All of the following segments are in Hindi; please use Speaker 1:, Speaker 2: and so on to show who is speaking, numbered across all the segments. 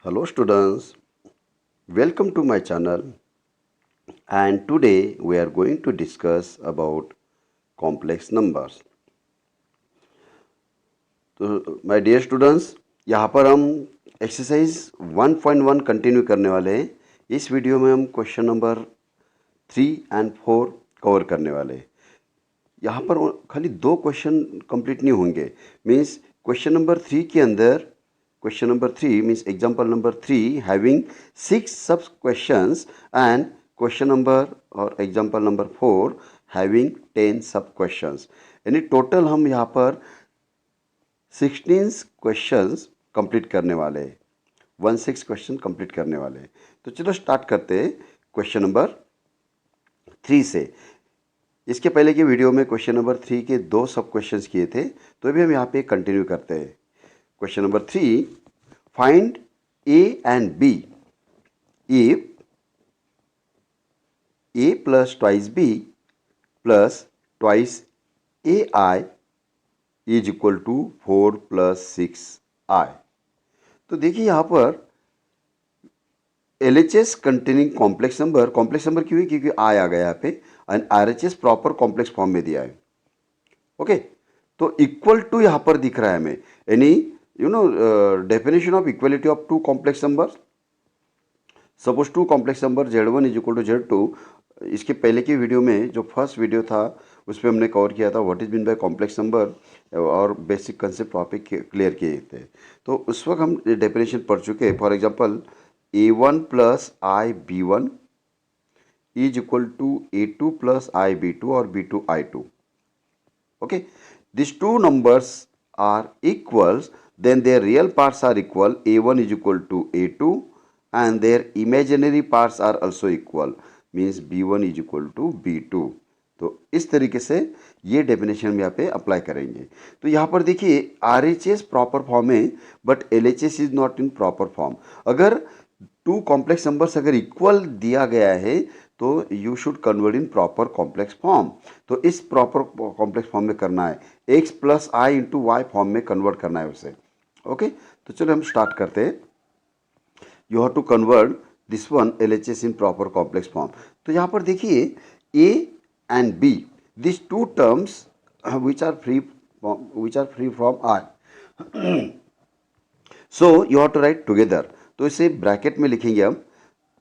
Speaker 1: Hello students, welcome to my channel and today we are going to discuss about complex numbers. तो my dear students, यहाँ पर हम एक्सरसाइज 1.1 कंटिन्यू करने वाले हैं। इस वीडियो में हम क्वेश्चन नंबर 3 एंड 4 कवर करने वाले हैं। यहाँ पर खाली 2 क्वेश्चन कंप्लीट नहीं होंगे, मीन्स क्वेश्चन नंबर 3 के अंदर question number 3 means example number 3 having 6 sub questions and question number or example number 4 having 10 sub questions, यानी टोटल हम यहाँ पर 16 questions कंप्लीट करने वाले हैं, 16 क्वेश्चन कंप्लीट करने वाले हैं। तो चलो स्टार्ट करते हैं क्वेश्चन नंबर 3 से। इसके पहले के वीडियो में क्वेश्चन नंबर 3 के 2 सब क्वेश्चंस किए थे, तो अभी हम यहाँ पे कंटिन्यू करते हैं। Question number 3, find A and B if A plus twice B plus twice AI is equal to 4 plus 6I। तो देखिए यहाँ पर LHS containing कॉम्प्लेक्स नंबर क्यों है? क्योंकि I आ गया यहाँ पे and RHS proper complex form में दिया है। ओके, तो इक्वल टू यहाँ पर दिख रहा है हमें, यानी definition of equality of two complex numbers. Suppose two complex number Z1 is equal to Z2। इसके पहले की वीडियो में जो फर्स्ट वीडियो था उस पर हमने कवर किया था what is mean by complex number और बेसिक कंसेप्ट टॉपिक क्लियर किए थे। तो उस वक्त हम डेफिनेशन पढ़ चुके हैं। For example A1 plus i B1 is equal to A2 plus i B2 और B2 I2। Okay, this two numbers are equals, then their real parts are equal, A1 is equal to A2 and their imaginary parts are also equal, means B1 is equal to B2। तो इस तरीके से ये डेफिनेशन में यहाँ पे अप्लाई करेंगे। तो यहाँ पर देखिए RHS प्रॉपर फॉर्म है but LHS is not in proper form. अगर टू कॉम्प्लेक्स नंबर्स अगर इक्वल दिया गया है तो you should convert in proper complex form. तो इस प्रॉपर कॉम्प्लेक्स फॉर्म में करना है, x प्लस आई इंटू वाई फॉर्म में कन्वर्ट करना है उसे। ओके, तो चलो हम स्टार्ट करते हैं। You have to convert this one LHS in proper complex form. तो यहाँ पर देखिए a and b, this two terms which are free from i, so you have to write together. तो इसे ब्रैकेट में लिखेंगे हम,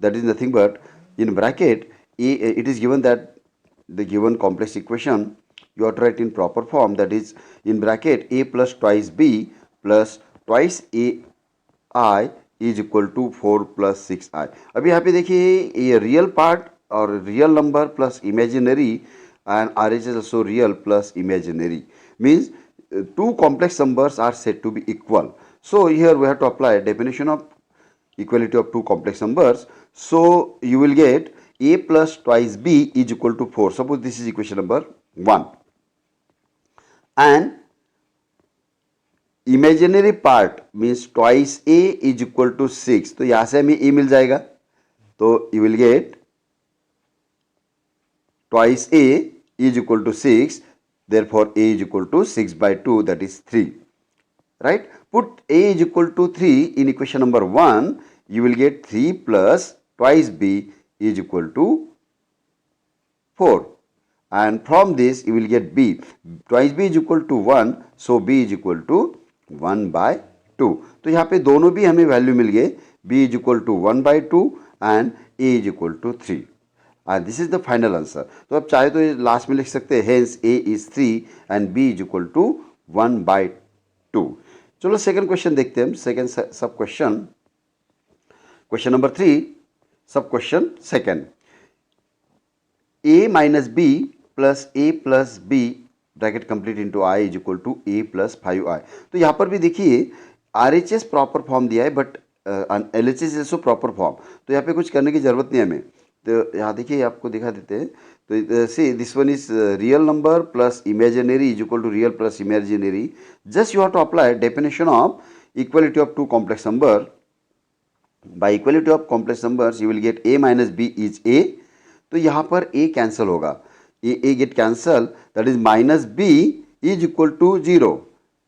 Speaker 1: that is nothing but in bracket a, it is given that the given complex equation you have to write in proper form, that is in bracket a plus twice b plus twice ai is equal to 4 plus 6i। अभी यहाँ पे देखिए ये रियल पार्ट और real number plus imaginary and RHS also real plus imaginary, means two complex numbers are said to be equal. So here we have to apply definition of equality of two complex numbers. So you will get a plus twice b is equal to 4. Suppose this is equation number 1 and imaginary part means twice a is equal to 6। तो यहाँ से हमें a मिल जाएगा, तो you will get twice a is equal to 6, therefore a is equal to 6 by 2, that is 3, right? Put a is equal to 3 in equation number 1, you will get 3 plus twice b is equal to 4, and from this you will get b, twice b is equal to 1, so b is equal to 1 by 2। तो यहाँ पे दोनों भी हमें वैल्यू मिल गए, b is equal to 1 by 2 and a is equal to 3, and this is the final answer। तो अब चाहे तो लास्ट में लिख सकते हैं hence a is 3 and b is equal to 1 by 2। चलो सेकंड क्वेश्चन देखते हैं हम, सेकंड सब question, question number 3 sub question second, a minus b plus a plus b bracket complete into i is equal to a plus 5i। तो यहाँ पर भी देखिए RHS प्रॉपर फॉर्म दिया है but LHS is also proper form, तो यहाँ पे कुछ करने की जरूरत नहीं है हमें। तो यहाँ देखिए आपको दिखा देते हैं, तो see this one is real number plus imaginary is equal to real plus imaginary. Just you have to apply definition of equality of two complex number. By equality of complex numbers you will get a minus b is a। तो यहाँ पर a कैंसिल होगा, a get cancel, that is minus b is equal to 0,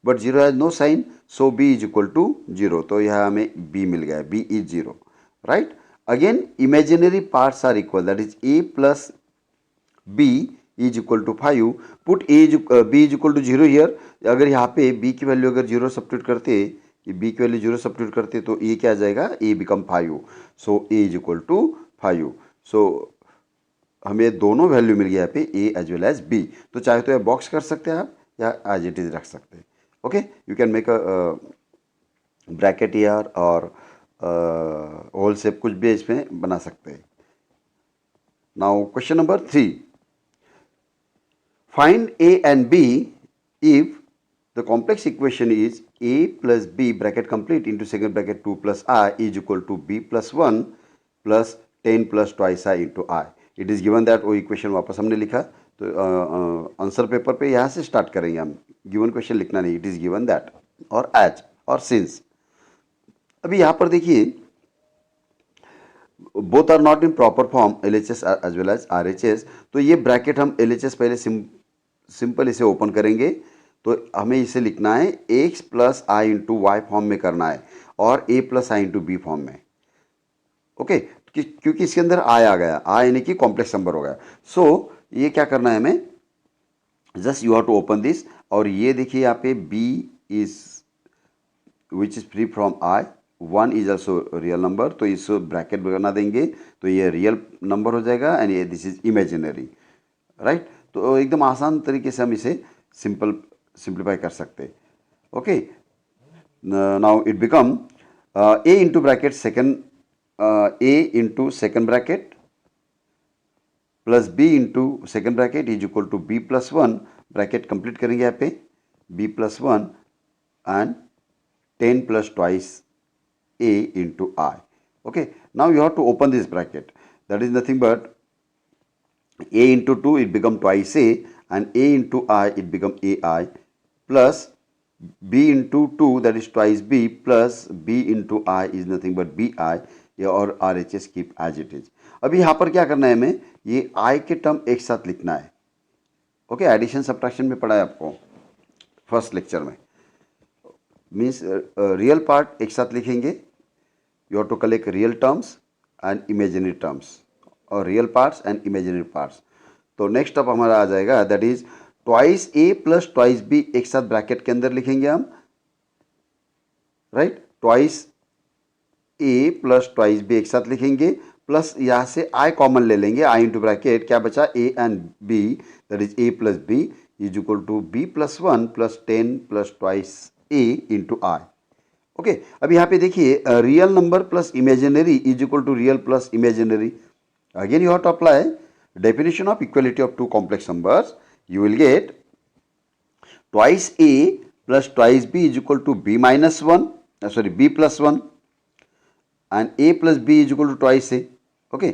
Speaker 1: but 0 has no sign, so b is equal to 0, तो यह हमें बी मिल गया, b is 0, right. Again imaginary parts are equal, that is A plus b is equal to 5. Put b is equal to 0 here. अगर यहाँ पे b की वैल्यू अगर 0 सब्स्टिट्यूट करते, b की वैल्यू 0 सब्स्टिट्यूट करते तो a क्या आ जाएगा, a become 5. So a is equal to 5. सो हमें दोनों वैल्यू मिल गया यहाँ पे a as well as b. तो चाहे तो यह बॉक्स कर सकते हैं आप या एज इट इज रख सकते हैं. Okay, you can make a bracket year और होल शेप कुछ भी इसमें बना सकते हैं. Now question number 3. Find a and b if the complex equation is a plus b bracket complete into second bracket 2 plus I is equal to b plus 1 plus 10 plus twice I into I. It is given that वो इक्वेशन वापस हमने लिखा, तो आंसर पेपर पे यहाँ से स्टार्ट करेंगे हम. गिवन क्वेश्चन लिखना नहीं, इट इज गिवन दैट और एज और सिंस. अभी यहाँ पर देखिए both are not in proper form, LHS as well as RHS. तो ये ब्रैकेट हम LHS पहले सिंपल इसे ओपन करेंगे, तो हमें इसे लिखना है x प्लस आई इंटू वाई फॉर्म में करना है और a plus I into b form में. ओके, क्योंकि इसके अंदर i आ गया, i यानी कि कॉम्प्लेक्स नंबर हो गया. सो ये क्या करना है हमें, just you have to open this. और ये देखिए यहाँ पे b is which is free from i, 1 is also real number, तो इस ब्रैकेट बना देंगे तो ये रियल नंबर हो जाएगा एंड ये दिस इज इमेजिनरी, राइट. तो एकदम आसान तरीके से हम इसे सिंप्लीफाई कर सकते हैं. Okay, now it become a into bracket second a into second bracket plus b into second bracket is equal to b plus 1. Bracket complete करेंगे यहाँ पे b plus 1 and 10 plus twice a into I. Okay, now you have to open this bracket, that is nothing but a into 2 it become twice a and a into I it become ai plus b into 2 that is twice b plus b into I is nothing but bi और RHS keep as it is. अभी यहाँ पर क्या करना है हमें, ये I के टर्म एक साथ लिखना है. ओके, एडिशन सब्ट्रैक्शन में पढ़ा है आपको फर्स्ट लेक्चर में. मीन्स रियल पार्ट एक साथ लिखेंगे, you have to collect real terms and imaginary terms और real parts and imaginary parts. तो नेक्स्ट अब हमारा आ जाएगा that is twice a plus twice b एक साथ ब्रैकेट के अंदर लिखेंगे हम, right. Twice a plus twice b एक साथ लिखेंगे प्लस यहाँ से i कॉमन ले लेंगे, i इंटू ब्रैकेट क्या बचा a and b that is a plus b is equal to b plus 1 plus 10 plus twice a into i. Okay, अभी यहाँ पे देखिए real number plus imaginary is equal to real plus imaginary. Again you have to apply definition of equality of two complex numbers. You will get twice a plus twice b is equal to b minus 1, sorry b plus 1 and a plus b is equal to twice a. Okay,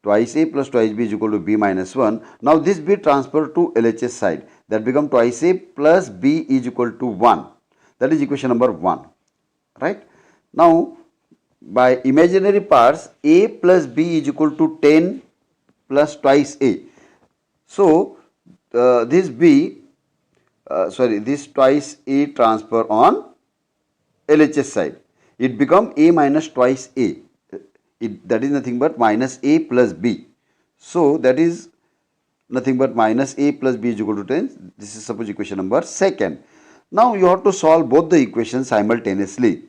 Speaker 1: twice a plus twice b is equal to b minus 1. Now this b transfer to LHS side, that become twice a plus b is equal to 1. That is equation number 1, right. Now by imaginary parts a plus b is equal to 10 plus twice a. So this b this twice a transfer on LHS side, it become a minus twice a. That is nothing but minus a plus b. So that is nothing but minus a plus b is equal to 10. This is suppose equation number 2nd. Now you have to solve both the equations simultaneously.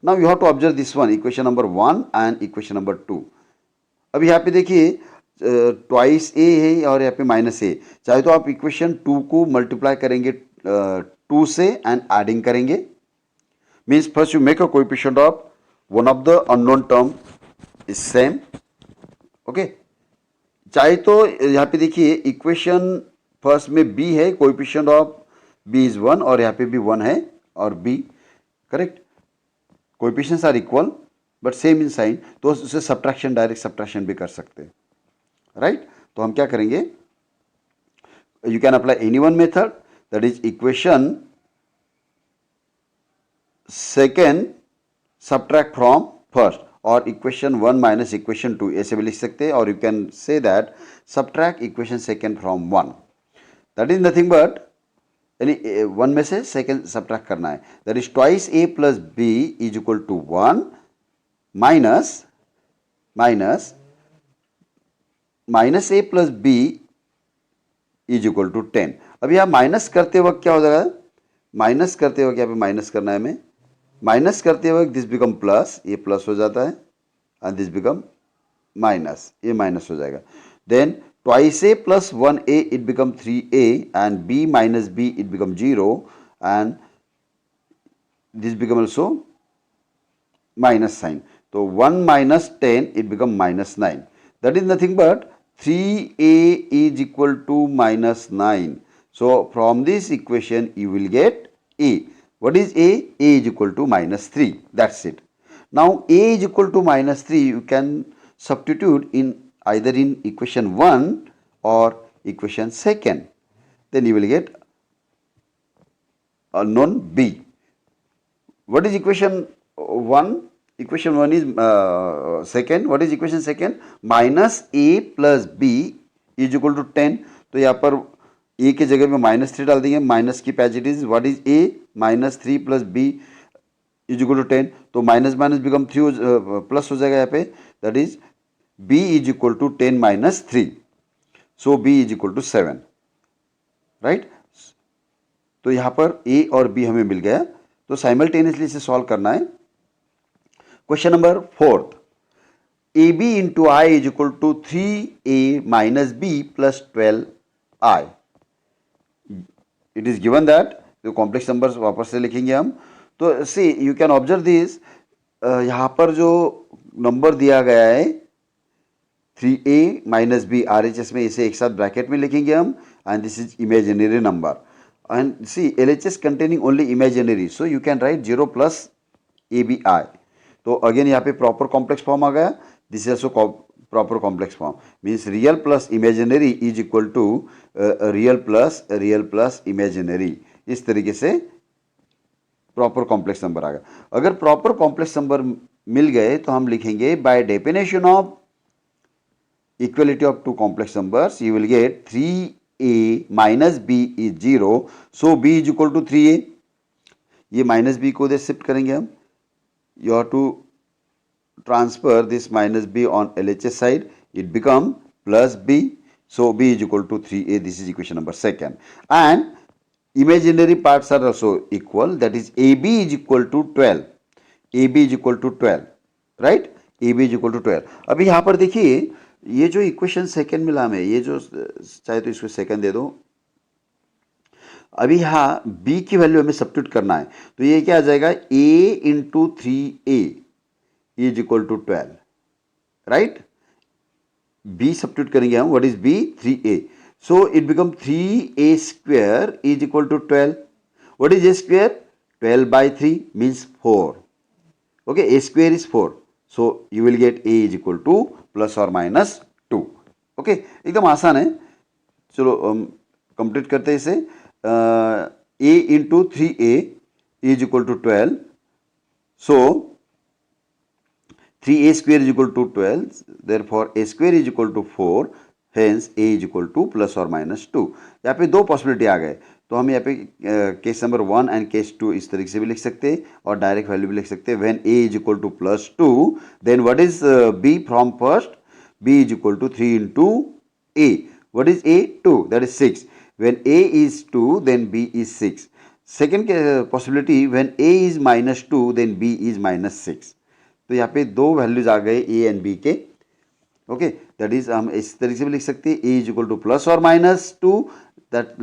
Speaker 1: Now you have to observe this one, equation number 1 and equation number 2. अभी यहाँ पे देखिए ट्वाइस a है और यहाँ पे माइनस a. चाहे तो आप इक्वेशन 2 को मल्टीप्लाई करेंगे 2 से एंड एडिंग करेंगे. Means first you make a coefficient of one of the unknown term is same. Okay, चाहे तो यहाँ पे देखिए इक्वेशन फर्स्ट में b है, कोएफिशिएंट ऑफ b इज 1 और यहाँ पे भी 1 है और b, correct. Coefficients are equal but same in sign, तो उससे सब्ट्रैक्शन, डायरेक्ट सब्ट्रैक्शन भी कर सकते हैं, राइट. तो हम क्या करेंगे, you can apply any one method, that is equation second subtract from first और इक्वेशन 1 माइनस इक्वेशन 2 ऐसे भी लिख सकते हैं. और you can say that subtract equation second from 1, that is nothing but यानी वन में से सेकेंड सब्ट्रैक्ट करना है, that is twice a plus b is equal to 1 minus minus minus a plus b is equal to 10। अब यहाँ माइनस करते वक्त क्या हो जाएगा, माइनस करते वक्त यहाँ पे माइनस करना है हमें, माइनस करते वक्त दिस बिकम प्लस, ये प्लस हो जाता है एंड दिस बिकम माइनस, ये माइनस हो जाएगा। Then twice a plus 1a it become 3a and b minus b it become 0 and this become also minus sign, तो 1 minus 10 it become minus 9, that is nothing but 3a is equal to minus 9. So from this equation you will get a. What is a? A is equal to minus 3. That's it. Now a is equal to minus 3 you can substitute in either in equation 1 or equation 2. Then you will get unknown b. What is equation 1? Equation 1 is second. What is equation second? Minus a plus b is equal to 10. तो यहाँ पर a के जगह में माइनस 3 डाल देंगे, माइनस की पैच it is what is a minus 3 plus b is equal to 10, तो माइनस माइनस बिकम 3 प्लस हो जाएगा यहाँ पे, that is b is equal to 10 minus 3, so b is equal to 7, right. तो यहाँ पर a और b हमें मिल गया, तो साइमल्टेनियसली इसे सॉल्व करना है। Question number 4th, AB into I is equal to 3A minus B plus 12I. It is given that, तो कॉम्प्लेक्स नंबर्स वापस से लिखेंगे हम, तो सी यू कैन ऑब्जर्व दिस, यहाँ पर जो नंबर दिया गया है 3A माइनस बी RHS में, इसे एक साथ ब्रैकेट में लिखेंगे हम, and this is imaginary number and see LHS containing only imaginary, so you can write 0 plus ABI। तो अगेन यहाँ पे प्रॉपर कॉम्प्लेक्स फॉर्म आ गया, this is also proper complex form, means real plus imaginary is equal to real plus imaginary, इस तरीके से प्रॉपर कॉम्प्लेक्स नंबर आ गया। अगर प्रॉपर कॉम्प्लेक्स नंबर मिल गए तो हम लिखेंगे by definition of equality of two complex numbers you will get 3a minus b is 0, so b is equal to 3a, ये माइनस b को उधर शिफ्ट करेंगे हम, you have to transfer this minus b on LHS side, it become plus b, so b is equal to 3a, this is equation number 2, and imaginary parts are also equal, that is AB is equal to 12, AB is equal to 12, right, AB is equal to 12। अभी यहाँ पर देखिए ये जो इक्वेशन सेकेंड मिला हमें, ये जो चाहे तो इसको सेकेंड दे दो, अभी यहाँ b की वैल्यू हमें सब्स्टिट्यूट करना है, तो ये क्या आ जाएगा a into 3a is equal to 12, right, b substitute करेंगे हम, what is b 3a, so it become 3a square is equal to 12, what is a square 12 by 3 means 4, okay, a square is 4, so you will get a is equal to plus और माइनस 2, ओके, एकदम आसान है। चलो कंप्लीट करते हैं इसे, a into 3a is equal to 12, so 3a square is equal to 12, therefore a square is equal to 4, hence a is equal to plus or minus 2। यहाँ पे दो पॉसिबिलिटी आ गए, तो हम यहाँ पे केस नंबर 1 एंड केस 2 इस तरीके से भी लिख सकते हैं और डायरेक्ट वैल्यू भी लिख सकते हैं। When a is equal to plus 2, then what is b from first, b is equal to 3 into a, what is a 2, that is 6, when a is 2 then b is 6, second possibility when a is minus 2 then b is minus 6, तो यहाँ पे दो वैल्यूज आ गए a एंड b के, ओके, दैट इज हम इस तरीके से भी लिख सकते हैं a is equal to plus और minus 2, that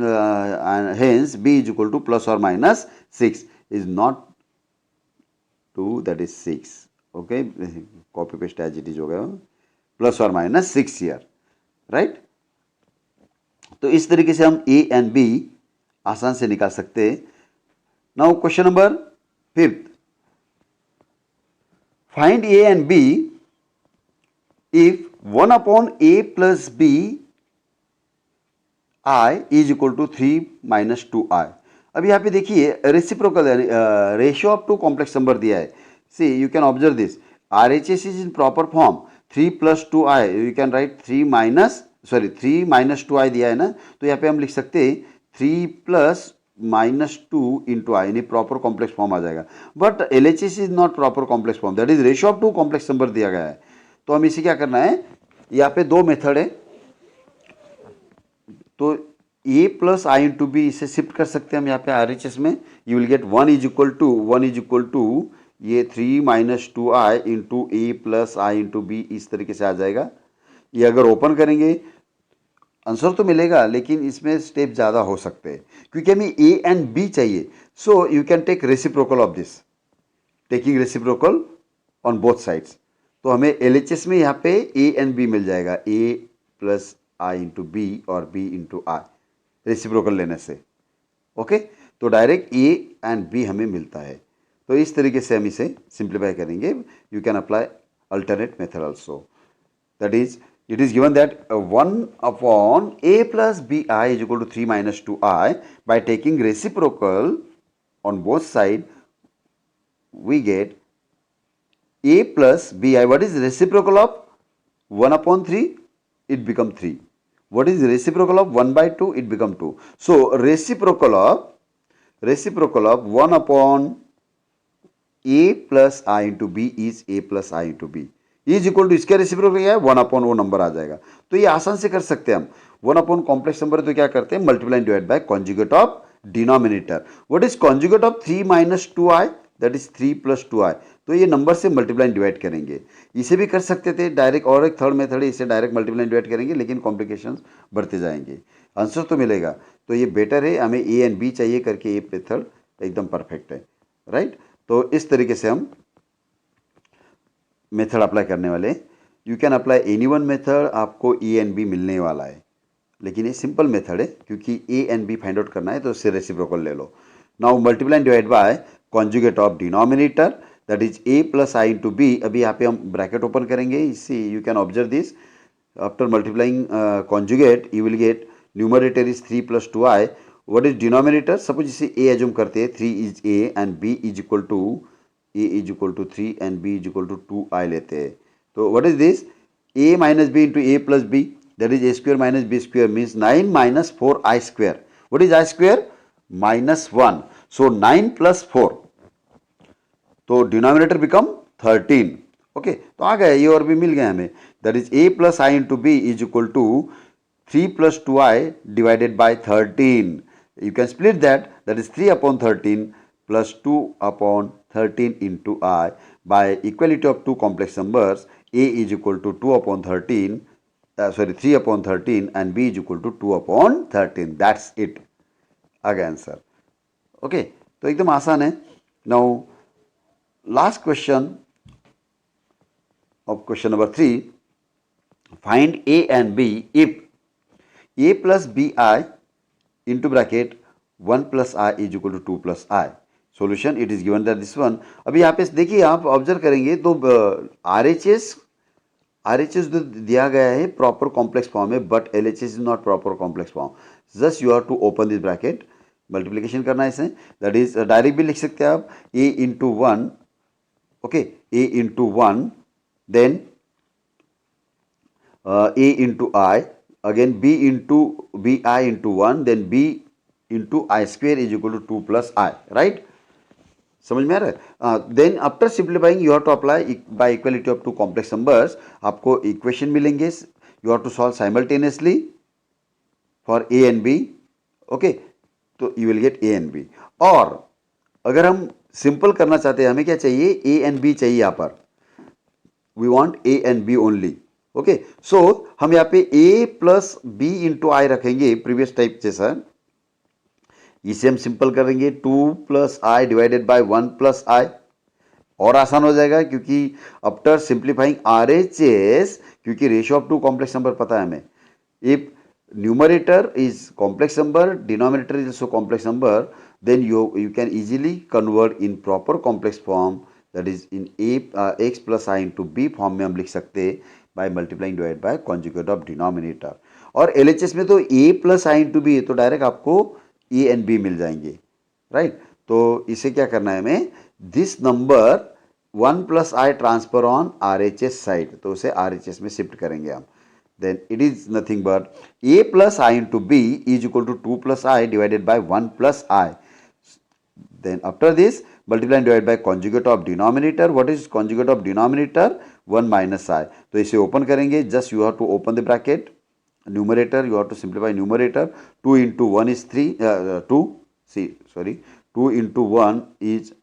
Speaker 1: hence b is equal to plus और minus 6 is not 2, that is 6, okay, copy paste as it is हो गया, प्लस और माइनस 6 ईयर, राइट। तो इस तरीके से हम a एंड b आसान से निकाल सकते हैं। Now question number 5th, find a and b if 1 upon a plus b i is equal to 3 minus 2i। अब यहाँ पे देखिए reciprocal ratio of two complex number दिया है, see you can observe this, RHS is in proper form 3 plus 2i, you can write 3 minus 2i दिया है ना, तो यहाँ पे हम लिख सकते हैं 3 plus -2 इंटू आई, यानी प्रॉपर कॉम्प्लेक्स फॉर्म आ जाएगा। But LHS is not proper complex form, that is ratio of two complex number दिया गया है। तो हम इसे क्या करना है, यहाँ पे दो मेथड है, तो a plus I into b इसे शिफ्ट कर सकते हैं हम यहाँ पे RHS में। यू विल गेट 1 = ये 3 - 2i इंटू ए प्लस आई इंटू बी, इस तरीके से आ जाएगा। ये अगर ओपन करेंगे आंसर तो मिलेगा, लेकिन इसमें स्टेप ज़्यादा हो सकते हैं क्योंकि हमें ए एंड बी चाहिए। So you can take reciprocal of this, taking reciprocal on both sides. तो हमें LHS में यहाँ पे ए एंड बी मिल जाएगा, ए प्लस आई इंटू बी और बी इंटू आई, रेसिप्रोकल लेने से। ओके, तो डायरेक्ट ए एंड बी हमें मिलता है। तो इस तरीके से हम इसे सिंप्लीफाई करेंगे। You can apply alternate method also, that is it is given that 1 upon a plus bi is equal to 3 minus 2i. By taking reciprocal on both side we get a plus bi. What is reciprocal of 1 upon 3? It become 3. What is reciprocal of 1 by 2? It become 2. So reciprocal of 1 upon a plus i into b is a plus i into b is equal to, इसका रेसिप्रोकल क्या है, 1 अपॉन वो नंबर आ जाएगा। तो ये आसान से कर सकते हैं हम। 1 अपॉन कॉम्प्लेक्स नंबर तो क्या करते हैं, multiply divide by conjugate of denominator. What is conjugate of 3 - 2i, that is 3 + 2i। तो ये नंबर से मल्टीप्लाई डिवाइड करेंगे। इसे भी कर सकते थे डायरेक्ट, और एक थर्ड मेथड है, इसे डायरेक्ट मल्टीप्लाई डिवाइड करेंगे, लेकिन कॉम्प्लिकेशंस बढ़ते जाएंगे। आंसर तो मिलेगा, तो ये बेटर है, हमें ए एंड बी चाहिए करके ये मेथड एकदम परफेक्ट है, राइट। तो इस तरीके से हम मेथड अप्लाई करने वाले। You can apply any one method, आपको ए एंड बी मिलने वाला है, लेकिन ये सिंपल मेथड है क्योंकि A and B find out करना है, तो उससे रेसिप्रोकल ले लो। Now multiply divide by conjugate of denominator, that is A plus I into B. अभी यहाँ पे हम ब्रैकेट ओपन करेंगे, इसी you can observe this. After multiplying conjugate you will get numerator is 3 + 2i। What is denominator, suppose इसे ए एज्यूम करते हैं, 3 is A and B is equal to, a is equal to 3 and b is equal to 2i लेते हैं। तो what is this, a minus b into a plus b, that is a square minus b square means 9 minus 4i square. What is I square? -1. So 9 plus 4, तो डिनोमिनेटर बिकम 13। ओके, तो आ गया, ये और भी मिल गया हमें। That is a plus I into b is equal to 3 + 2i divided by 13। You can split that is 3 upon 13 plus 2 upon 13 into I. By equality of two complex numbers, a is equal to 2 upon 13, 3 upon 13 and b is equal to 2 upon 13. That's it. आगे आंसर। ओके, तो एकदम आसान है। Now last question of question number 3, find a and b if a plus bi into bracket 1 plus I is equal to 2 plus I. Solution, it is given that this one. अभी यहाँ पे देखिए, आप ऑब्जर्व करेंगे तो RHS जो दिया गया है प्रॉपर कॉम्प्लेक्स फॉर्म है, but LHS is not proper complex form. Just you have to open this bracket, multiplication करना है इसे, दैट इज डायरेक्ट भी लिख सकते हैं आप, a into 1, okay, a into 1, then a into i, again b into bi into 1, then b into I square is equal to 2 plus i, right. समझ में आ रहा है। Then after simplifying you have to apply by equality of two complex numbers, आपको इक्वेशन मिलेंगे, you have to solve simultaneously for A and B. Okay, तो you will get A and B. और अगर हम सिंपल करना चाहते हैं, हमें क्या चाहिए, ए एंड बी चाहिए यहाँ पर, we want A and B only. Okay, so हम यहाँ पे A plus B into I रखेंगे प्रीवियस टाइप जैसा। इसे हम सिंपल करेंगे, 2 + i डिवाइडेड बाय 1 + i, और आसान हो जाएगा क्योंकि आफ्टर सिंप्लीफाइंग RHS, क्योंकि ratio of two complex number पता है हमें, if numerator is complex number, denominator is also complex number, then you can easily convert in proper complex form, that is in x + i into b form में हम लिख सकते हैं by multiplying divide by conjugate of denominator. और LHS में तो a + i इंटू बी है, तो डायरेक्ट आपको ए एंड बी मिल जाएंगे, राइट। तो इसे क्या करना है हमें, this number 1 + i transfer on RHS side, तो उसे RHS में शिफ्ट करेंगे हम। then it is nothing but a plus I into b is equal to 2 plus I divided by 1 plus I. Then after this, multiply and divide by conjugate of denominator. What is conjugate of denominator? 1 minus I. तो इसे ओपन करेंगे, just you have to open the bracket. Numerator, you have to simplify numerator. 2 into 1 is 3, 2. See, sorry, 2 into 1 is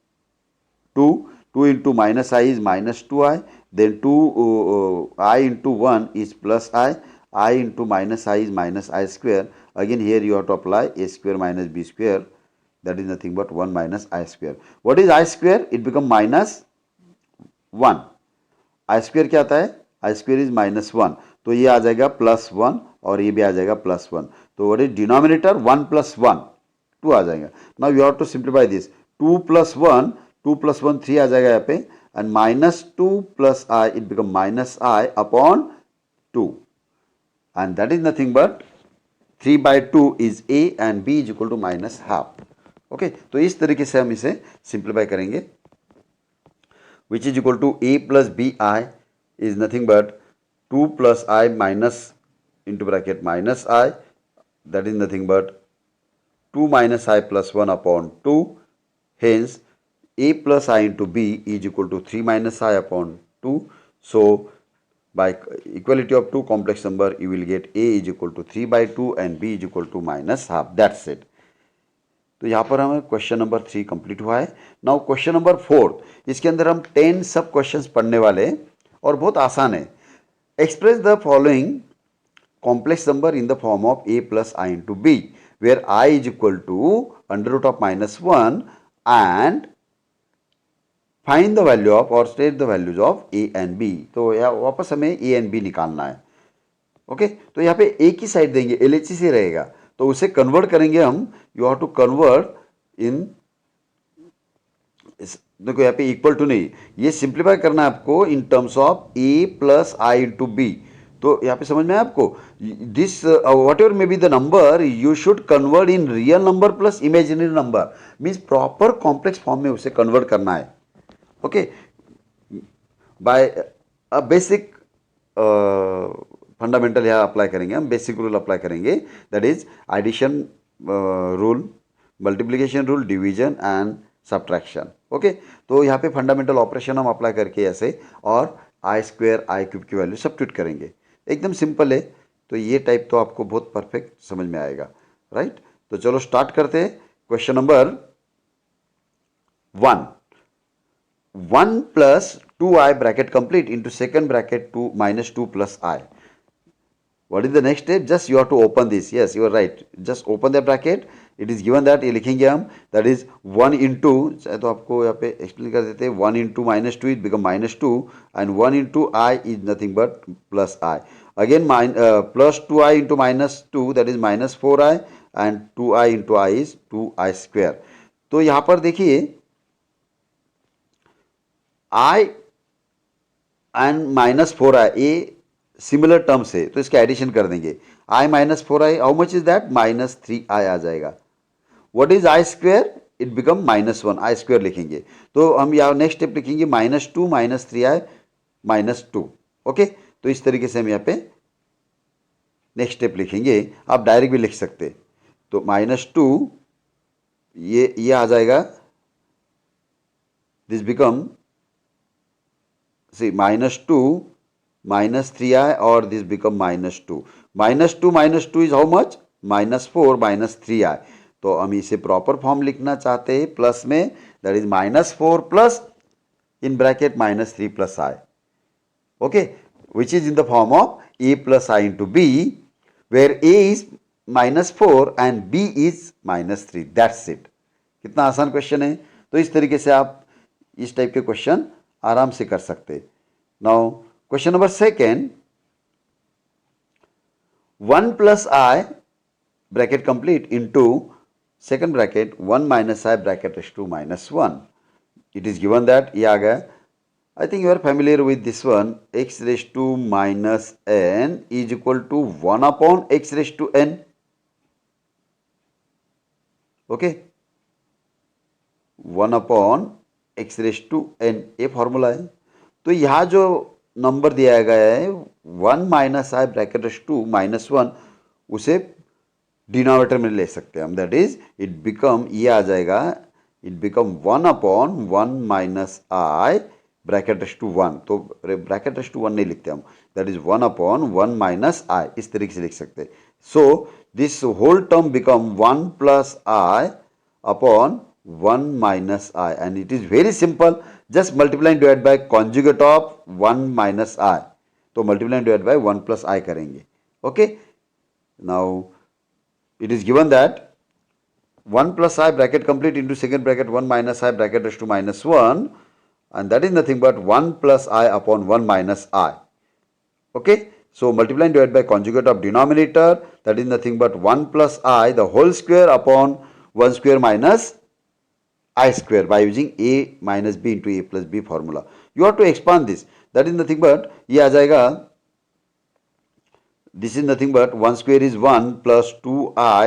Speaker 1: 2. 2 into minus I is minus 2I. Then 2 I into 1 is plus I. I into minus I is minus I square. Again here you have to apply a square minus b square. That is nothing but 1 minus I square. What is I square? It become minus 1. I square क्या आता है? I square is minus 1. तो ये आ जाएगा plus 1 और ये भी आ जाएगा plus 1. तो what is denominator? 1 plus 1. 2 आ जाएगा. Now you have to simplify this. 2 plus 1, 2 plus 1, 3 आ जाएगा यहाँ पे. And minus 2 plus I, it become minus I upon 2. And that is nothing but 3 by 2 is A and B is equal to minus half. ओके तो इस तरीके से हम इसे सिंप्लीफाई करेंगे, which is equal to a plus b i is nothing but 2 plus i minus into bracket minus i, that is nothing but 2 minus I plus 1 upon 2. Hence, a plus I into b is equal to 3 minus I upon 2. So, by equality of two complex number, you will get a is equal to 3 by 2 and b is equal to minus half. That's it. तो यहाँ पर हमें क्वेश्चन नंबर 3 कंप्लीट हुआ है. नाउ क्वेश्चन नंबर 4, इसके अंदर हम 10 सब क्वेश्चंस पढ़ने वाले हैं और बहुत आसान है. Express the following complex number in the form of a plus I into b, where I is equal to under root of minus 1 and find the value of or state the values of a and b. तो यहाँ वापस हमें a and b निकालना है. ओके तो यहाँ पे a की साइड देंगे, LHC से रहेगा तो उसे कन्वर्ट करेंगे हम. You have to convert in, देखो यहाँ पे इक्वल टू नहीं, ये सिंप्लीफाई करना है आपको in terms of a plus I into b. तो यहाँ पे समझ में आया आपको, this whatever may be the number you should convert in real number plus imaginary number, means proper complex form में उसे कन्वर्ट करना है. Okay by a basic fundamental यहाँ अप्लाई करेंगे हम, बेसिक रूल अप्लाई करेंगे, that is addition rule, multiplication rule, division and subtraction. Okay तो यहाँ पे फंडामेंटल ऑपरेशन हम अप्लाई करके ऐसे और आई स्क्वायर आई क्यूब की वैल्यू सब्स्टिट्यूट करेंगे. एकदम सिंपल है. तो ये टाइप तो आपको बहुत परफेक्ट समझ में आएगा, राइट. तो चलो स्टार्ट करते हैं. Question number 1, 1 plus 2i bracket complete into second bracket 2 minus 2 plus I. What is the next step? Just you have to open this. Yes, you are right. Just open the bracket. It is given that ये लिखेंगे हम, that is 1 into, तो आपको यहाँ पे एक्सप्लेन कर देते हैं, 1 into minus 2 it become minus 2 and 1 into I is nothing but plus I. Again plus 2I into minus 2 that is minus 4I and 2I into I is 2I square. तो यहाँ पर देखिए I and minus 4I ये सिमिलर टर्म्स है तो इसका एडिशन कर देंगे. I minus 4I how much is that? Minus 3I आ जाएगा. What is I square? It become minus 1, I square लिखेंगे. तो हम यहाँ नेक्स्ट स्टेप लिखेंगे minus 2 minus 3I minus 2. Okay तो इस तरीके से हम यहाँ पे नेक्स्ट स्टेप लिखेंगे. आप डायरेक्ट भी लिख सकते. तो माइनस 2 ये आ जाएगा, this become c minus 2 minus 3I or this become minus 2. Minus 2 is how much? Minus 4 minus 3I. तो हम इसे प्रॉपर फॉर्म लिखना चाहते हैं प्लस में, that is minus 4 plus in bracket minus 3 plus I. Okay which is in the form of a plus I into b, where a is minus 4 and b is minus 3. That's it. कितना आसान क्वेश्चन है. तो इस तरीके से आप इस टाइप के क्वेश्चन आराम से कर सकते हैं. Now question number 2, 1 plus I bracket complete into second bracket 1 minus I bracket raised to minus 1. It is given that ये आ गया. I think you are familiar with this one. X raised to minus n is equal to 1 upon x raised to n. Okay, 1 upon x raised to n ये फॉर्मूला है. तो यहाँ जो नंबर दिया गया है 1 minus i bracket raise to -1, उसे डिनोमिनेटर में ले सकते हैं हम, दैट इज इट बिकम, ये आ जाएगा, it become 1/1 minus i bracket raise to 1, तो ब्रैकेट रेस टू 1 नहीं लिखते हम, दैट इज 1/1 माइनस आई, इस तरीके से लिख सकते हैं. So this whole term become 1 plus I upon 1 minus I, and it is very simple, just multiplying divide by conjugate of 1 minus I, तो multiplying divide by 1 plus I करेंगे. Okay, now it is given that 1 plus I bracket complete into second bracket 1 minus I bracket raised to -1, and that is nothing but 1 plus I upon 1 minus I. Okay, so multiply and divide by conjugate of denominator, that is nothing but 1 plus I the whole square upon 1 square minus I square by using A minus B into A plus B formula. You have to expand this, that is nothing but ये आ जाएगा, this is nothing but 1 square is 1 plus 2i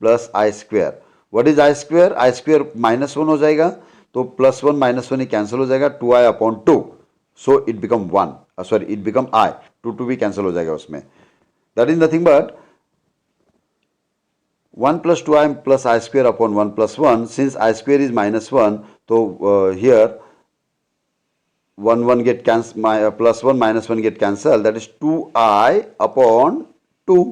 Speaker 1: plus I square. What is I square? I square -1 हो जाएगा, तो +1 -1 ही कैंसिल हो जाएगा, 2i upon 2, so it become 1, sorry it become I, 2 भी कैंसिल हो जाएगा उसमें. That is nothing but 1 plus 2i plus I square upon 1 plus 1, since I square is -1, so here 1 get cancel, plus 1 minus 1 get cancelled, that is 2i upon 2.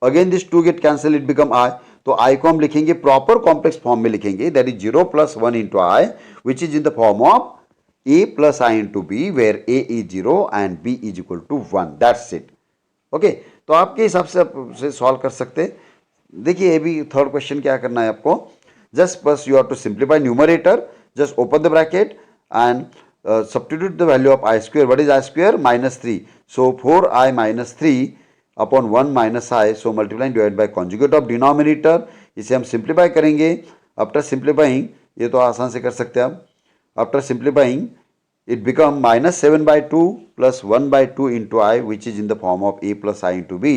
Speaker 1: Again this 2 get cancelled, it become I, तो I को हम लिखेंगे प्रॉपर कॉम्प्लेक्स फॉर्म में लिखेंगे, that is 0 plus 1 into I, which is in the form of A plus I into B, where A is 0 and B is equal to 1. That's it. Okay, तो आपके हिसाब से सॉल्व कर सकते हैं. देखिए अभी थर्ड क्वेश्चन क्या करना है आपको, जस्ट बस you have to simplify numerator, just open the bracket and substitute the value of I square. What is I square? -3. So 4i minus 3 upon 1 minus I. So multiply and divide by conjugate of denominator. इसे हम सिंप्लीफाई करेंगे. आफ्टर सिंप्लीफाइंग, ये तो आसान से कर सकते हैं आप. After simplifying it become -7/2 plus 1/2 into I, which is in the form of A plus I into B,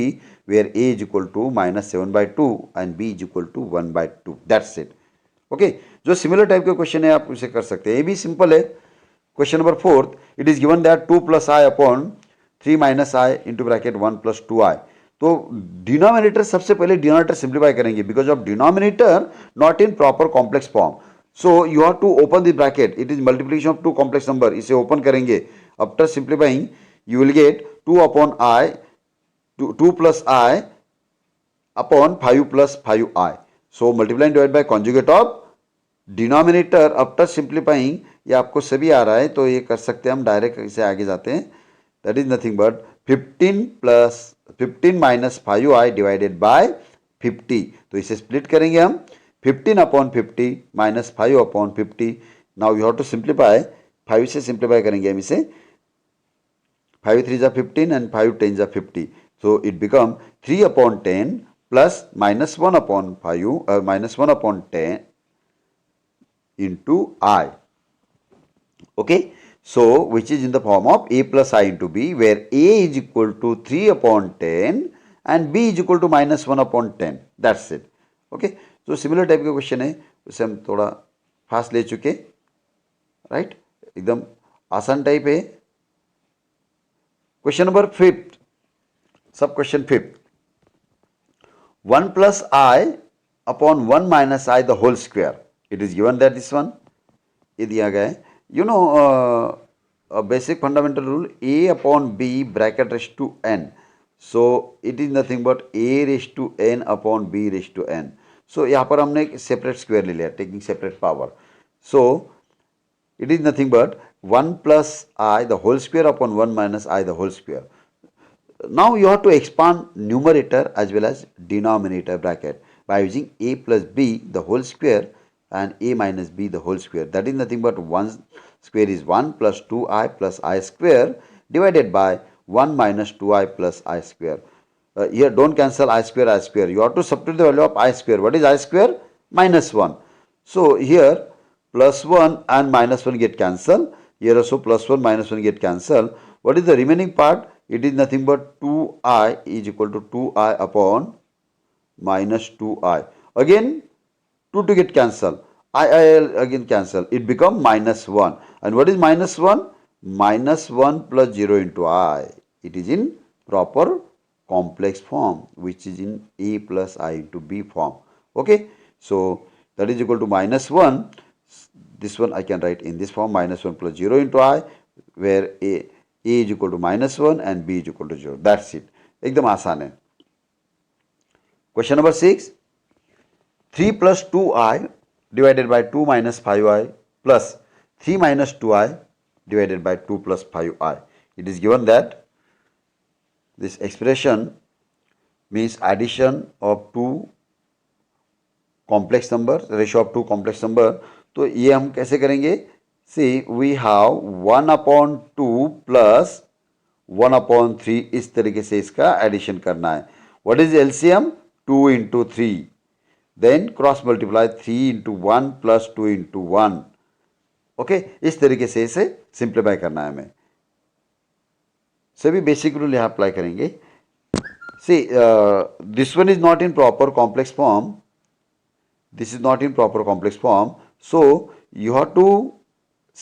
Speaker 1: where A is equal to -7/2 and B is equal to 1/2. That's it. Okay, जो सिमिलर टाइप के क्वेश्चन है आप उसे कर सकते हैं. ये भी सिंपल है. Question number 4, it is given that 2 plus I upon 3 minus i into bracket 1 plus 2i. तो डिनोमिनेटर, सबसे पहले डिनोमिनेटर सिंप्लीफाई करेंगे, because of denominator not in proper complex form, so you have to open the bracket, it is multiplication of two complex number, इसे ओपन करेंगे. After simplifying you will get 2 upon i, 2 plus I upon 5 plus 5i. So multiply divide by conjugate of denominator. After simplifying, ये आपको सभी आ रहा है तो ये कर सकते हैं हम, डायरेक्ट इसे आगे जाते हैं. That is nothing but 15 minus 5i divided by 50. तो इसे स्प्लिट करेंगे हम, 15 upon 50 minus 5 upon 50. Now you have to simplify, 5 से सिंप्लीफाई करेंगे हम इसे, 5 3 जा 15 एंड 5 10 जा 50. सो it become 3 upon 10 plus -1 upon 5, -1 upon 10 into I. Okay, so which is in the form of A plus I into B, where A is equal to 3 upon 10 and B is equal to -1 upon 10. That's it. Okay, so similar type का क्वेश्चन है, उसे हम थोड़ा फास्ट ले चुके, राइट, एकदम आसान टाइप है. क्वेश्चन नंबर 5, सब question 5, 1 plus I upon 1 minus I the whole square. It is given that this one, ये दिया गया है. You know a basic fundamental rule, A upon B bracket raised to n. So it is nothing but A raised to n upon B raised to n. So यहाँ पर हमने एक separate square ले लिया, taking separate power. So it is nothing but 1 plus I the whole square upon 1 minus I the whole square. Now you have to expand numerator as well as denominator bracket by using A plus B the whole square and A minus B the whole square. That is nothing but 1 square is 1 plus 2i plus I square divided by 1 minus 2i plus I square. Here don't cancel I square, I square. You have to substitute the value of I square. What is I square? -1. So here plus 1 and -1 get cancelled. Here also plus 1 -1 get cancelled. What is the remaining part? It is nothing but 2i is equal to 2i upon minus 2i. Again 2 to get cancelled, I again cancel, it become -1. And what is -1? -1 plus 0 into I. It is in proper complex form, which is in A plus I into B form. Okay, so that is equal to -1. This one I can write in this form, -1 plus 0 into I, where A is equal to -1 and B is equal to 0. That's it. एकदम आसान है. Question number 6. 3 plus 2I divided by 2 minus 5I plus 3 minus 2I divided by 2 plus 5I. It is given that this expression means addition of two complex number, ratio of two complex number. तो ये हम कैसे करेंगे? See, we have 1/2 plus 1/3. इस तरीके से इसका एडिशन करना है. What is LCM? 2 into 3. Then cross multiply 3 into 1 plus 2 into 1. Okay, इस तरीके से इसे सिंप्लीफाई करना है हमें. सभी बेसिक रूल यहाँ अप्लाई करेंगे. See, this one is not in proper complex form. This is not in proper complex form. So you have to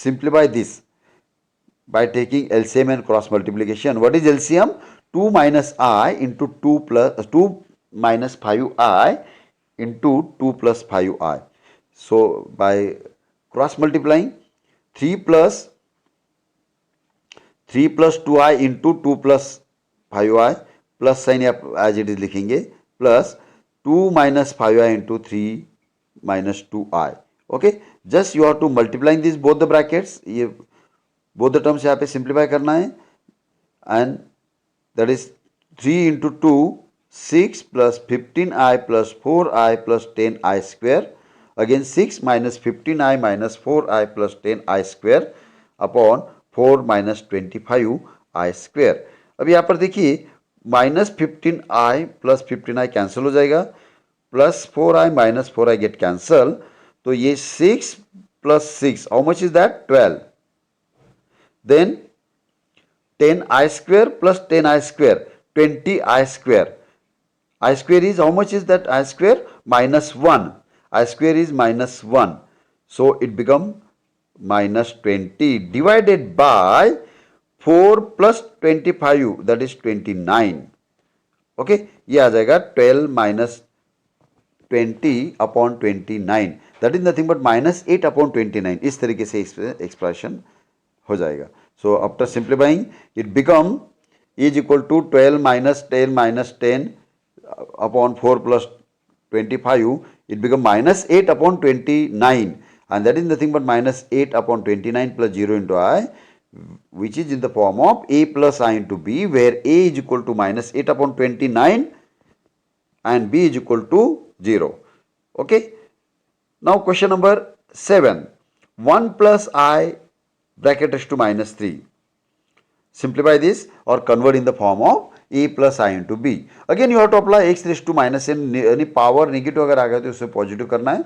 Speaker 1: simplify this by taking LCM and cross multiplication. What is LCM? 2 minus I into 2 minus 5I into 2 plus 5I. So by cross multiplying 3 plus 2I into 2 plus 5I plus sign as it is लिखेंगे plus 2 minus 5I into 3 minus 2I. Okay, just you have to multiplying this both the brackets. ये both the terms यहाँ पे simplify करना है, and that is 3 into 2 6 plus 15I plus 4I plus 10I square. Again 6 minus 15I minus 4I plus 10I square upon 4 minus 25I square. अब यहाँ पर देखिए minus 15I plus 15I cancel हो जाएगा, plus 4I minus 4I get cancel. तो ये 6 plus 6, how much is that? 12. Then 10I square plus 10I square, 20I square. I square is, how much is that I square? Minus 1. I square is minus 1. So it become minus 20 divided by 4 plus 25, that is 29. Okay, ये आ जाएगा 12 minus 20 upon 29. That is nothing but minus 8 upon 29. इस तरीके से एक्सप्रेशन हो जाएगा. So after simplifying, it become is equal to 12 minus 10 upon 4 plus 25. It become minus 8 upon 29, and that is nothing but minus 8 upon 29 plus 0 into I, which is in the form of A plus I into B, where A is equal to minus 8 upon 29 and B is equal to 0. Okay. Now question number 7. 1 plus I bracket raised to minus 3. Simplify this or convert in the form of A plus I into B. Again you have to apply x raised to minus n. यानी पावर नेगेटिव अगर आ गया तो उसे पॉजिटिव करना है.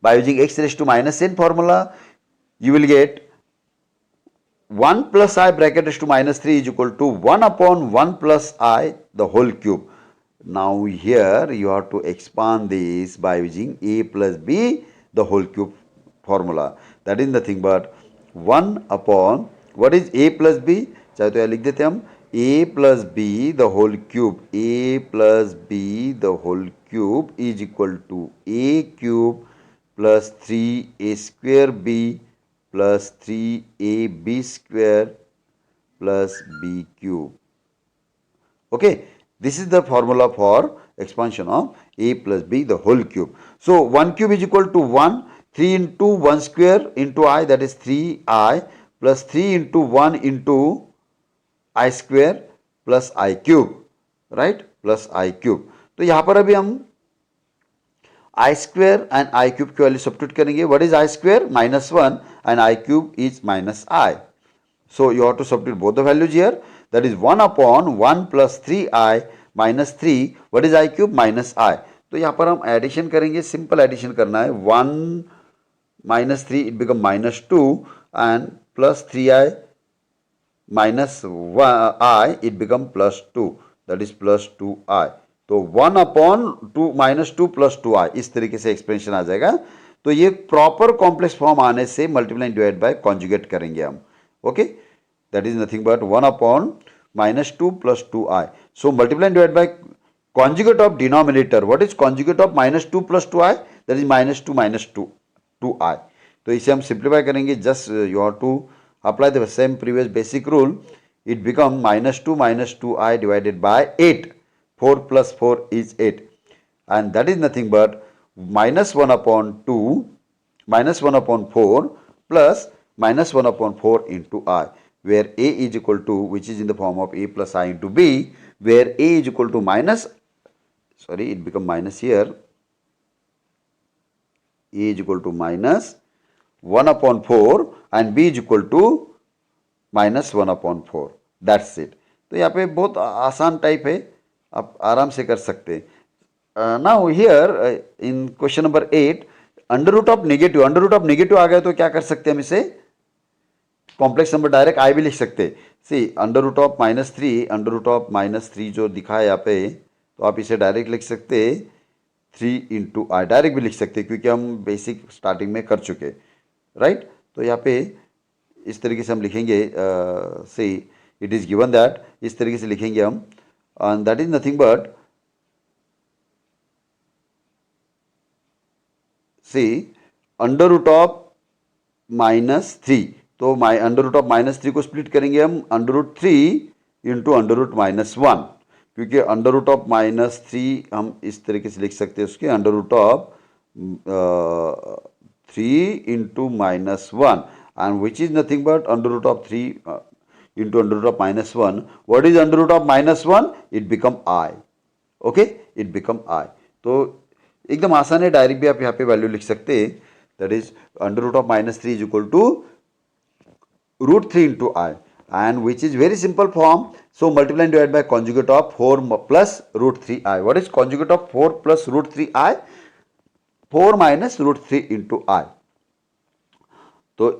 Speaker 1: By using x raised to minus n formula, you will get 1 plus I bracket raised to minus 3 is equal to 1 upon 1 plus I the whole cube. Now here you have to expand this by using A plus B the whole cube formula. That is nothing but 1 upon, what is A plus B? चाहे तो यहाँ लिख देते हम A plus B the whole cube. A plus B the whole cube is equal to A cube plus 3A square B plus 3AB square plus B cube. Okay. This is the formula for expansion of A plus B the whole cube. So 1 cube is equal to 1, 3 into 1 square into I, that is 3I, plus 3 into 1 into I square plus I cube, right, plus I cube. तो यहाँ पर अभी हम I square and I cube की वैल्यू सब्स्टिट्यूट करेंगे. What is I square? Minus 1 and I cube is minus I. So you have to substitute both the values here. That is 1 upon 1 plus 3I minus 3. What is I cube? Minus I. तो यहाँ पर हम एडिशन करेंगे, सिंपल एडिशन करना है. 1 minus 3 it become minus 2 and plus 3I minus I it become plus 2, that is plus 2I. तो 1 upon 2 minus 2 plus 2I इस तरीके से एक्सप्रेशन आ जाएगा. तो ये प्रॉपर कॉम्प्लेक्स फॉर्म आने से मल्टीप्लाई डिवाइड बाय कॉन्जुगेट करेंगे हम. Okay, that is nothing but 1 upon -2 plus 2i. So multiply and divide by conjugate of denominator. What is conjugate of -2 plus 2i? That is -2 minus 2i. तो इसे हम सिंप्लीफाई करेंगे. Just you have to apply the same previous basic rule. It become -2 minus 2i divided by 8. 4 plus 4 is 8. And that is nothing but -1 upon 2 -1 upon 4 plus -1 upon 4 into I, where a is equal to, which is in the form of a plus I into b, where a is equal to it become minus here, a is equal to -1 upon 4 and b is equal to -1 upon 4. That's it. तो यहाँ पे बहुत आसान टाइप है, आप आराम से कर सकते हैं. Now here in question number 8, under root of negative आ गया तो क्या कर सकते हैं हम इसे? कॉम्प्लेक्स नंबर डायरेक्ट आई भी लिख सकते. सी अंडर रूट ऑफ -3 जो दिखा है यहाँ पे, तो आप इसे डायरेक्ट लिख सकते 3 इंटू आई, डायरेक्ट भी लिख सकते क्योंकि हम बेसिक स्टार्टिंग में कर चुके, राइट. तो यहाँ पे इस तरीके से हम लिखेंगे. See it is given that, इस तरीके से लिखेंगे हम. And that is nothing but, see under root of -3, तो अंडर रूट ऑफ -3 को स्प्लिट करेंगे हम √3 इंटू √-1, क्योंकि अंडर रूट ऑफ -3 हम इस तरीके से लिख सकते हैं उसके under root of 3 into -1, and which is nothing but under root of 3 into under root of -1. What is under root of -1? It become i. Okay, it become i. तो एकदम आसान है, डायरेक्ट भी आप यहाँ पे वैल्यू लिख सकते हैं. That is under root of -3 is equal to √3 into I, and which is very simple form. So multiply and divide by conjugate of 4 plus √3i. What is conjugate of 4 plus √3i? 4 minus √3 into I. तो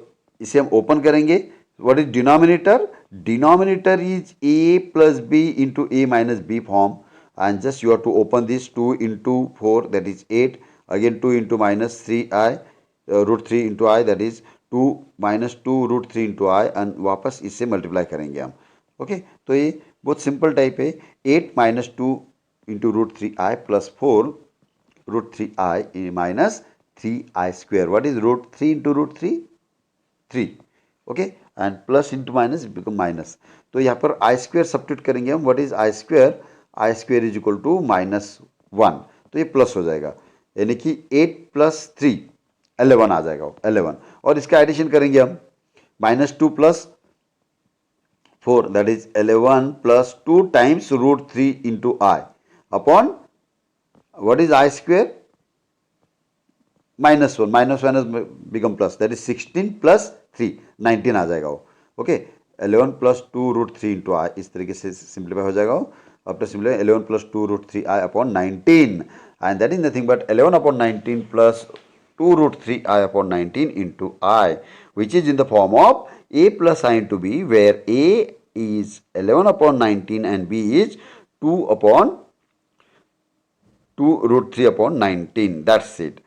Speaker 1: इसे हम ओपन करेंगे. What is denominator? Denominator is a plus b into a minus b form, and just you have to open this 2 into 4, that is 8, again 2 into -3i, √3 into I, that is 2 minus 2 √3 into I, and वापस इससे मल्टीप्लाई करेंगे हम. ओके, तो ये बहुत सिंपल टाइप है. 8 minus 2 into √3i plus 4 √3i minus 3i square. What is √3 into √3? 3. Okay, and plus into minus become minus. तो यहाँ पर आई स्क्वेयर सब्स्टिट्यूट करेंगे हम. What is i square? I square is equal to -1. तो ये प्लस हो जाएगा, यानी कि 8 plus 3 11 आ जाएगा, 11. और इसका एडिशन करेंगे हम, -2 plus 4, that is 11 plus 2 times √3 into I upon what is I square? -1 become plus, that is 16 plus 3, 19 आ जाएगा वो. ओके, 11 plus 2 √3 into I, इस तरीके से सिंप्लीफाई हो जाएगा वो. After simplify 11 plus 2 √3i upon 19, and that is nothing but 11 upon 19 plus 2 √3i upon 19 into I, which is in the form of a plus I into b, where a is 11 upon 19 and b is 2 √3 upon 19. That's it.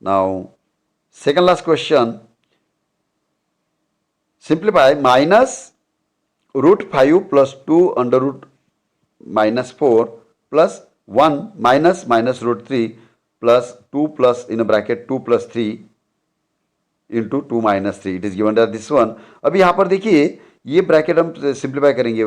Speaker 1: Now, second last question. Simplify -√5 plus 2 under root -4 plus 1 minus √3 plus 2 plus in a bracket 2 plus 3 into 2 minus 3. It is given as this one. अभी यहाँ पर देखिए, ये ब्रैकेट हम सिंप्लीफाई करेंगे.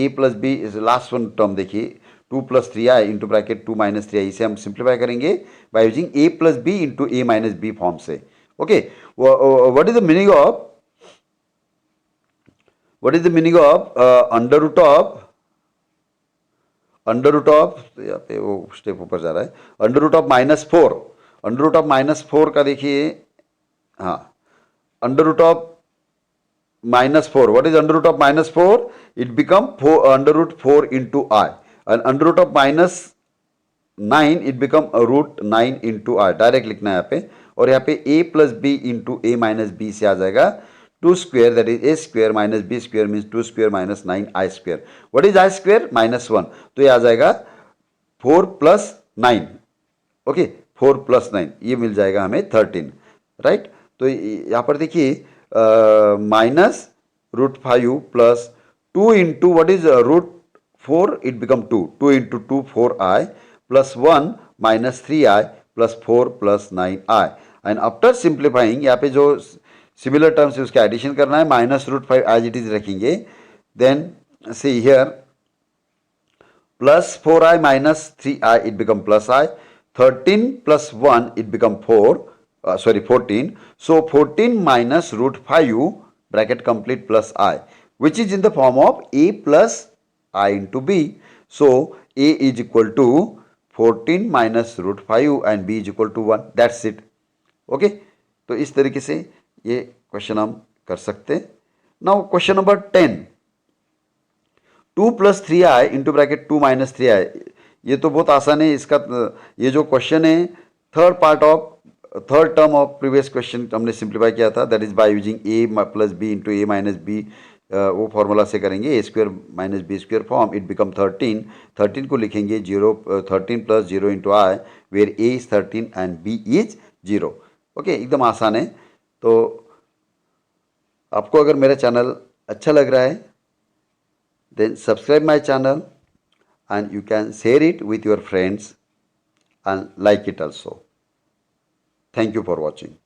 Speaker 1: a plus b is last one term, देखिए 2 plus 3i into bracket 2 minus 3i. इसे हम सिंप्लीफाई करेंगे by using a plus B into a minus B form से. Okay, what is the meaning of under root of, यहाँ पे वो स्टेप ऊपर जा रहा है, under root of -4. Under root of -4 का देखिए, हाँ, under root of -4. What is under root of -4? It become under root 4 into I, and under root of -9 it become √9 into I. Direct लिखना है यहाँ पे. और यहाँ पे a plus B into a minus b से आ जाएगा 2 square, that is a square minus b square means 2 square minus 9i square. What is I square? -1. तो ये आ जाएगा 4 plus 9. ओके, 4 plus 9, ये मिल जाएगा हमें 13, राइट. तो यहाँ पर देखिए minus root 5 plus 2 into what is root 4, it become 2. 2 into 2, 4i plus 1 minus 3i plus 4 plus 9i. And after simplifying, यहाँ पे जो सिमिलर टर्म्स है उसका एडिशन करना है, minus root 5 as it is रखेंगे. Then see here plus 4i minus 3i, it become plus I. 13 plus 1, it become 14. So 14 minus root 5 bracket complete plus I, which is in the form of a plus I into b. So a is equal to 14 minus root 5 and b is equal to 1. That's it. Okay, तो इस तरीके से ये क्वेश्चन हम कर सकते हैं. Now question number 10, 2 plus 3i into bracket 2 minus 3i. ये तो बहुत आसान है. इसका ये जो क्वेश्चन है third term of previous question हमने सिंप्लीफाई किया था, that is by using A plus B into A minus B. वो फॉर्मूला से करेंगे, A square minus B square form, it become 13. 13 को लिखेंगे 13 plus 0 into I, where A is 13 and B is 0. Okay, एकदम आसान है. तो आपको अगर मेरा चैनल अच्छा लग रहा है, then subscribe my channel and you can share it with your friends and like it also. Thank you for watching.